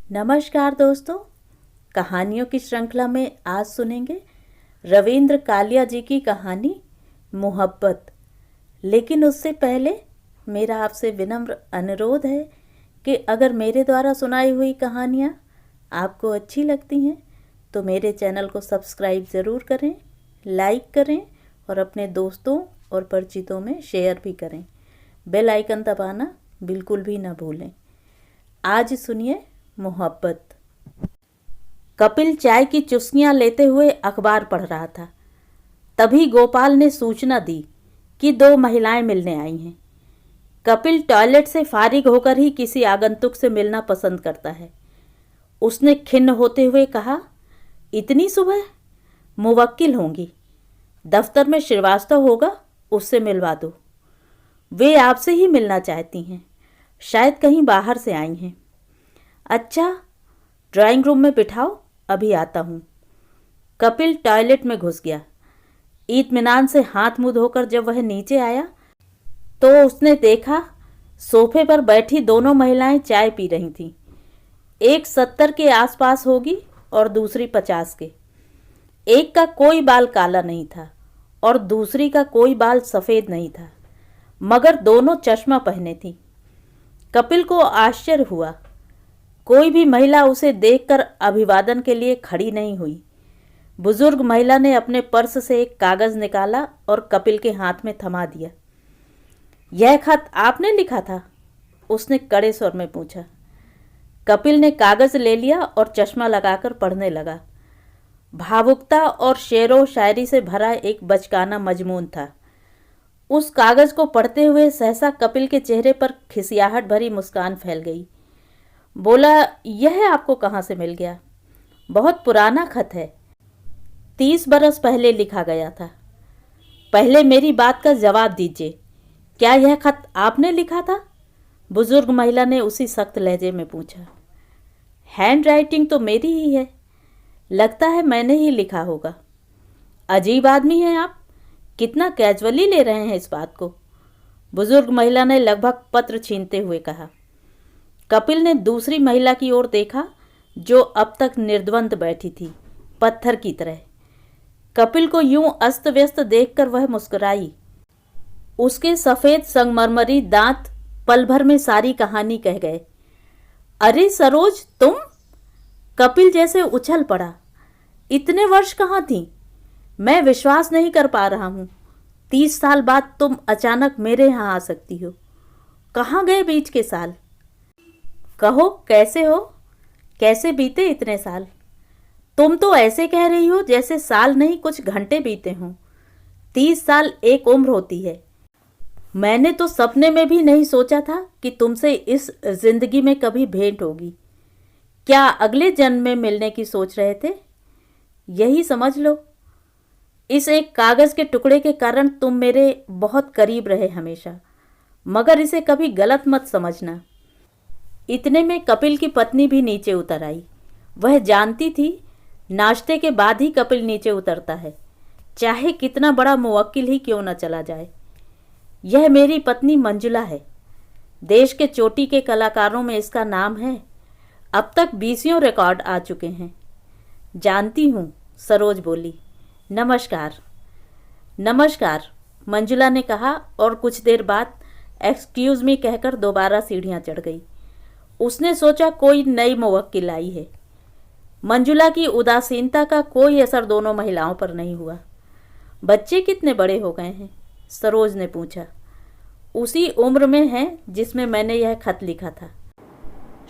नमस्कार दोस्तों, कहानियों की श्रृंखला में आज सुनेंगे रविंद्र कालिया जी की कहानी मोहब्बत। लेकिन उससे पहले मेरा आपसे विनम्र अनुरोध है कि अगर मेरे द्वारा सुनाई हुई कहानियाँ आपको अच्छी लगती हैं तो मेरे चैनल को सब्सक्राइब ज़रूर करें, लाइक करें और अपने दोस्तों और परिचितों में शेयर भी करें। बेल आइकन दबाना बिल्कुल भी ना भूलें। आज सुनिए मोहब्बत। कपिल चाय की चुस्कियां लेते हुए अखबार पढ़ रहा था। तभी गोपाल ने सूचना दी कि 2 महिलाएं मिलने आई हैं। कपिल टॉयलेट से फारिग होकर ही किसी आगंतुक से मिलना पसंद करता है। उसने खिन्न होते हुए कहा, इतनी सुबह? मुवक्किल होंगी, दफ्तर में श्रीवास्तव होगा, उससे मिलवा दो। वे आपसे ही मिलना चाहती हैं, शायद कहीं बाहर से आई हैं। अच्छा, ड्राइंग रूम में बिठाओ, अभी आता हूँ। कपिल टॉयलेट में घुस गया। इत्मीनान से हाथ मुंह धोकर जब वह नीचे आया तो उसने देखा सोफे पर बैठी दोनों महिलाएं चाय पी रही थीं। एक 70 के आसपास होगी और दूसरी 50 के। एक का कोई बाल काला नहीं था और दूसरी का कोई बाल सफ़ेद नहीं था, मगर दोनों चश्मा पहने थीं। कपिल को आश्चर्य हुआ। कोई भी महिला उसे देखकर अभिवादन के लिए खड़ी नहीं हुई। बुजुर्ग महिला ने अपने पर्स से एक कागज़ निकाला और कपिल के हाथ में थमा दिया। यह खत आपने लिखा था? उसने कड़े स्वर में पूछा। कपिल ने कागज़ ले लिया और चश्मा लगाकर पढ़ने लगा। भावुकता और शेरो शायरी से भरा एक बचकाना मजमून था। उस कागज़ को पढ़ते हुए सहसा कपिल के चेहरे पर खिसियाहट भरी मुस्कान फैल गई। बोला, यह आपको कहाँ से मिल गया? बहुत पुराना खत है, 30 बरस पहले लिखा गया था। पहले मेरी बात का जवाब दीजिए, क्या यह खत आपने लिखा था? बुजुर्ग महिला ने उसी सख्त लहजे में पूछा। हैंड राइटिंग तो मेरी ही है, लगता है मैंने ही लिखा होगा। अजीब आदमी हैं आप, कितना कैजुअली ले रहे हैं इस बात को, बुजुर्ग महिला ने लगभग पत्र छीनते हुए कहा। कपिल ने दूसरी महिला की ओर देखा जो अब तक निर्द्वंद बैठी थी, पत्थर की तरह। कपिल को यूं अस्त व्यस्त देखकर वह मुस्कुराई। उसके सफ़ेद संगमरमरी दांत पल भर में सारी कहानी कह गए। अरे सरोज, तुम? कपिल जैसे उछल पड़ा। इतने वर्ष कहाँ थी? मैं विश्वास नहीं कर पा रहा हूँ। 30 साल बाद तुम अचानक मेरे यहाँ आ सकती हो। कहाँ गए बीच के साल? कहो, कैसे हो? कैसे बीते इतने साल? तुम तो ऐसे कह रही हो जैसे साल नहीं कुछ घंटे बीते हों। 30 साल एक उम्र होती है। मैंने तो सपने में भी नहीं सोचा था कि तुमसे इस जिंदगी में कभी भेंट होगी। क्या अगले जन्म में मिलने की सोच रहे थे? यही समझ लो। इस एक कागज़ के टुकड़े के कारण तुम मेरे बहुत करीब रहे हमेशा, मगर इसे कभी गलत मत समझना। इतने में कपिल की पत्नी भी नीचे उतर आई। वह जानती थी नाश्ते के बाद ही कपिल नीचे उतरता है, चाहे कितना बड़ा मुवक्किल ही क्यों न चला जाए। यह मेरी पत्नी मंजुला है। देश के चोटी के कलाकारों में इसका नाम है। अब तक 20 रिकॉर्ड आ चुके हैं। जानती हूँ, सरोज बोली। नमस्कार। नमस्कार, मंजुला ने कहा और कुछ देर बाद एक्सक्यूज़ मी कहकर दोबारा सीढ़ियाँ चढ़ गई। उसने सोचा कोई नई मुवक्किल आई है। मंजुला की उदासीनता का कोई असर दोनों महिलाओं पर नहीं हुआ। बच्चे कितने बड़े हो गए हैं? सरोज ने पूछा। उसी उम्र में हैं जिसमें मैंने यह खत लिखा था।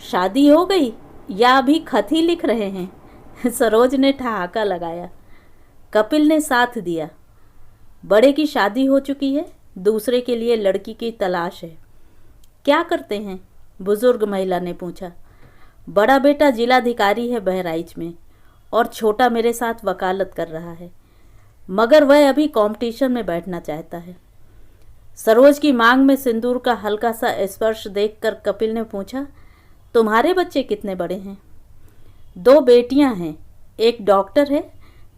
शादी हो गई या अभी खत ही लिख रहे हैं? सरोज ने ठहाका लगाया। कपिल ने साथ दिया। बड़े की शादी हो चुकी है, दूसरे के लिए लड़की की तलाश है। क्या करते हैं? बुजुर्ग महिला ने पूछा। बड़ा बेटा जिलाधिकारी है बहराइच में और छोटा मेरे साथ वकालत कर रहा है, मगर वह अभी कंपटीशन में बैठना चाहता है। सरोज की मांग में सिंदूर का हल्का सा स्पर्श देखकर कपिल ने पूछा, तुम्हारे बच्चे कितने बड़े हैं? 2 बेटियां हैं, एक डॉक्टर है,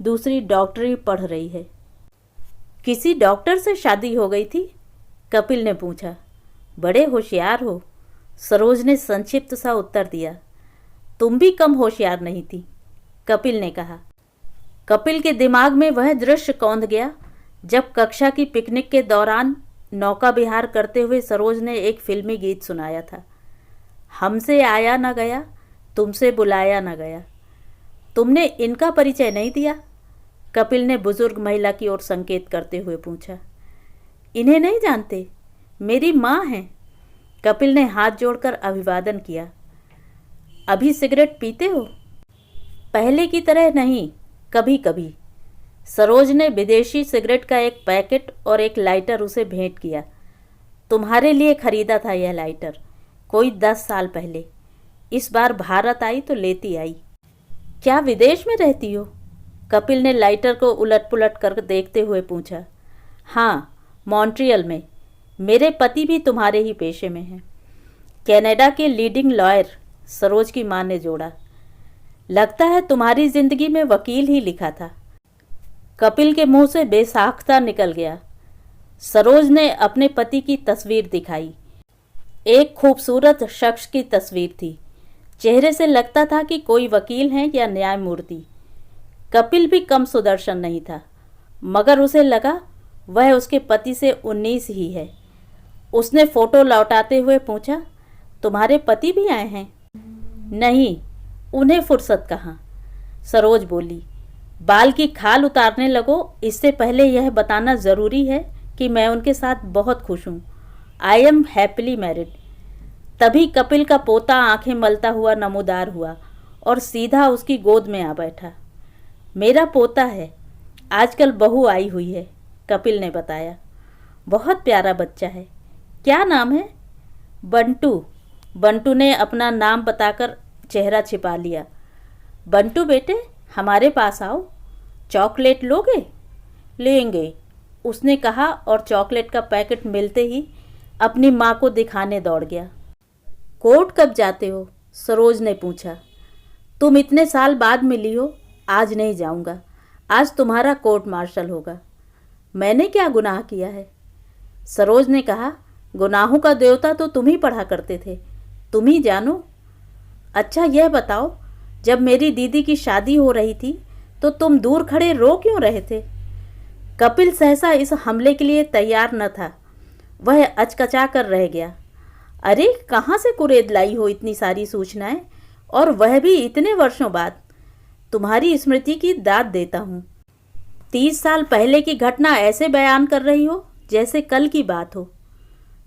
दूसरी डॉक्टरी पढ़ रही है। किसी डॉक्टर से शादी हो गई थी? कपिल ने पूछा। बड़े होशियार हो, सरोज ने संक्षिप्त सा उत्तर दिया। तुम भी कम होशियार नहीं थी, कपिल ने कहा। कपिल के दिमाग में वह दृश्य कौंध गया जब कक्षा की पिकनिक के दौरान नौका विहार करते हुए सरोज ने एक फिल्मी गीत सुनाया था। हमसे आया न गया, तुमसे बुलाया न गया। तुमने इनका परिचय नहीं दिया, कपिल ने बुजुर्ग महिला की ओर संकेत करते हुए पूछा। इन्हें नहीं जानते, मेरी माँ हैं, कपिल ने हाथ जोड़कर अभिवादन किया। अभी सिगरेट पीते हो? पहले की तरह नहीं, कभी कभी। सरोज ने विदेशी सिगरेट का एक पैकेट और एक लाइटर उसे भेंट किया। तुम्हारे लिए खरीदा था यह लाइटर, कोई 10 साल पहले। इस बार भारत आई तो लेती आई। क्या विदेश में रहती हो? कपिल ने लाइटर को उलट पुलट कर देखते हुए पूछा। हाँ, मॉन्ट्रियल में। मेरे पति भी तुम्हारे ही पेशे में हैं, कनाडा के लीडिंग लॉयर, सरोज की मां ने जोड़ा। लगता है तुम्हारी जिंदगी में वकील ही लिखा था। कपिल के मुंह से बेसाख्ता निकल गया। सरोज ने अपने पति की तस्वीर दिखाई। एक खूबसूरत शख्स की तस्वीर थी। चेहरे से लगता था कि कोई वकील है या न्यायमूर्ति। कपिल भी कम सुदर्शन नहीं था, मगर उसे लगा वह उसके पति से 19 ही है। उसने फोटो लौटाते हुए पूछा, तुम्हारे पति भी आए हैं? नहीं, उन्हें फुर्सत कहाँ, सरोज बोली। बाल की खाल उतारने लगो, इससे पहले यह बताना ज़रूरी है कि मैं उनके साथ बहुत खुश हूँ। I am happily married. तभी कपिल का पोता आंखें मलता हुआ नमूदार हुआ और सीधा उसकी गोद में आ बैठा। मेरा पोता है, आजकल बहू आई हुई है, कपिल ने बताया। बहुत प्यारा बच्चा है। क्या नाम है? बंटू। बंटू ने अपना नाम बताकर चेहरा छिपा लिया। बंटू बेटे, हमारे पास आओ, चॉकलेट लोगे? लेंगे, उसने कहा और चॉकलेट का पैकेट मिलते ही अपनी माँ को दिखाने दौड़ गया। कोर्ट कब जाते हो? सरोज ने पूछा। तुम इतने साल बाद मिली हो, आज नहीं जाऊंगा। आज तुम्हारा कोर्ट मार्शल होगा। मैंने क्या गुनाह किया है? सरोज ने कहा। गुनाहों का देवता तो तुम ही पढ़ा करते थे, तुम ही जानो। अच्छा यह बताओ, जब मेरी दीदी की शादी हो रही थी तो तुम दूर खड़े रो क्यों रहे थे? कपिल सहसा इस हमले के लिए तैयार न था। वह अचकचा कर रह गया। अरे कहाँ से कुरेद लाई हो इतनी सारी सूचनाएं, और वह भी इतने वर्षों बाद? तुम्हारी स्मृति की दाद देता हूँ। 30 साल पहले की घटना ऐसे बयान कर रही हो जैसे कल की बात हो।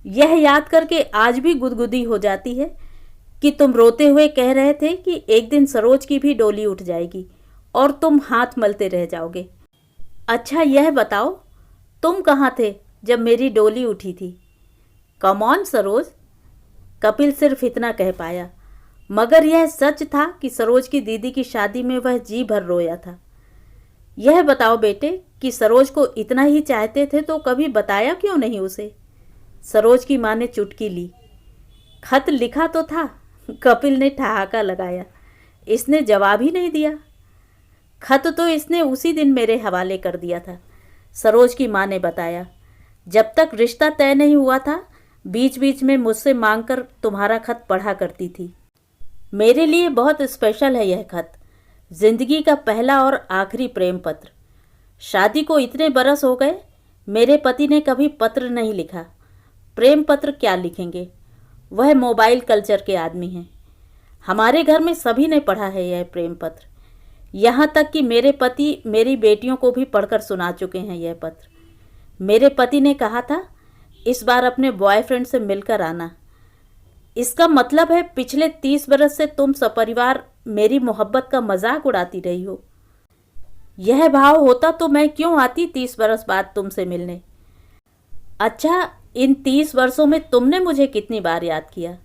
यह याद करके आज भी गुदगुदी हो जाती है कि तुम रोते हुए कह रहे थे कि एक दिन सरोज की भी डोली उठ जाएगी और तुम हाथ मलते रह जाओगे। अच्छा यह बताओ, तुम कहाँ थे जब मेरी डोली उठी थी? कम ऑन सरोज, कपिल सिर्फ इतना कह पाया, मगर यह सच था कि सरोज की दीदी की शादी में वह जी भर रोया था। यह बताओ बेटे कि सरोज को इतना ही चाहते थे तो कभी बताया क्यों नहीं उसे? सरोज की माँ ने चुटकी ली। खत लिखा तो था, कपिल ने ठहाका लगाया। इसने जवाब ही नहीं दिया। खत तो इसने उसी दिन मेरे हवाले कर दिया था, सरोज की माँ ने बताया। जब तक रिश्ता तय नहीं हुआ था, बीच बीच में मुझसे मांगकर तुम्हारा खत पढ़ा करती थी। मेरे लिए बहुत स्पेशल है यह खत, जिंदगी का पहला और आखिरी प्रेम पत्र। शादी को इतने बरस हो गए, मेरे पति ने कभी पत्र नहीं लिखा। प्रेम पत्र क्या लिखेंगे? वह मोबाइल कल्चर के आदमी हैं। हमारे घर में सभी ने पढ़ा है यह प्रेम पत्र, यहाँ तक कि मेरे पति मेरी बेटियों को भी पढ़कर सुना चुके हैं यह पत्र। मेरे पति ने कहा था इस बार अपने बॉयफ्रेंड से मिलकर आना। इसका मतलब है पिछले 30 बरस से तुम सपरिवार मेरी मोहब्बत का मजाक उड़ाती रही हो। यह भाव होता तो मैं क्यों आती 30 बरस बाद तुमसे मिलने? अच्छा, इन 30 वर्षों में तुमने मुझे कितनी बार याद किया?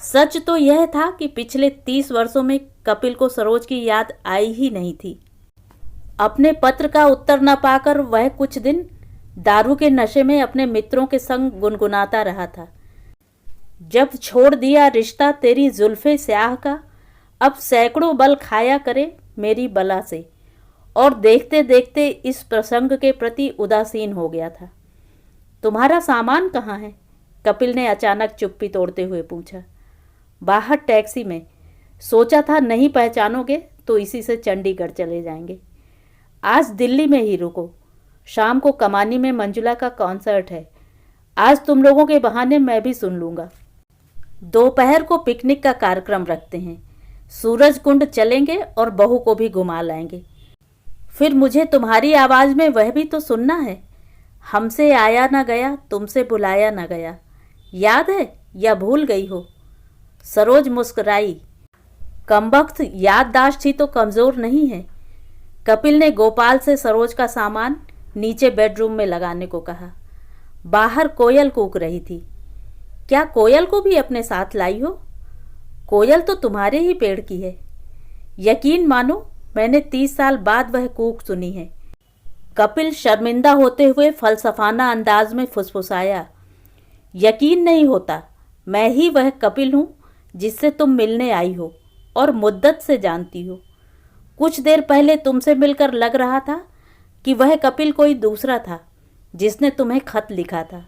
सच तो यह था कि पिछले 30 वर्षों में कपिल को सरोज की याद आई ही नहीं थी। अपने पत्र का उत्तर न पाकर वह कुछ दिन दारू के नशे में अपने मित्रों के संग गुनगुनाता रहा था। जब छोड़ दिया रिश्ता तेरी जुल्फे स्याह का, अब सैकड़ों बल खाया करे मेरी बला से, और देखते देखते इस प्रसंग के प्रति उदासीन हो गया था। तुम्हारा सामान कहाँ है? कपिल ने अचानक चुप्पी तोड़ते हुए पूछा। बाहर टैक्सी में, सोचा था नहीं पहचानोगे तो इसी से चंडीगढ़ चले जाएंगे। आज दिल्ली में ही रुको, शाम को कमानी में मंजुला का कॉन्सर्ट है। आज तुम लोगों के बहाने मैं भी सुन लूँगा। दोपहर को पिकनिक का कार्यक्रम रखते हैं, सूरज कुंड चलेंगे और बहू को भी घुमा लाएंगे। फिर मुझे तुम्हारी आवाज़ में वह भी तो सुनना है, हमसे आया न गया तुमसे बुलाया न गया, याद है या भूल गई हो? सरोज मुस्कुराई। कमबख्त याददाश्त ही तो कमज़ोर नहीं है। कपिल ने गोपाल से सरोज का सामान नीचे बेडरूम में लगाने को कहा। बाहर कोयल कूक रही थी। क्या कोयल को भी अपने साथ लाई हो? कोयल तो तुम्हारे ही पेड़ की है। यकीन मानो मैंने 30 साल बाद वह कूक सुनी है। कपिल शर्मिंदा होते हुए फलसफाना अंदाज में फुसफुसाया। यकीन नहीं होता, मैं ही वह कपिल हूँ जिससे तुम मिलने आई हो और मुद्दत से जानती हो। कुछ देर पहले तुमसे मिलकर लग रहा था कि वह कपिल कोई दूसरा था जिसने तुम्हें खत लिखा था।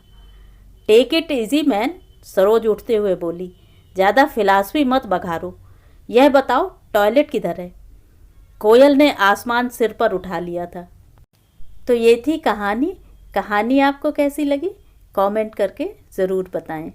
Take it easy man, Saroj उठते हुए बोली। ज़्यादा फिलॉसफी मत बघारो। यह बताओ टॉयलेट किधर है? कोयल ने आसमान सिर पर उठा लिया था। तो ये थी कहानी। कहानी आपको कैसी लगी कमेंट करके ज़रूर बताएं।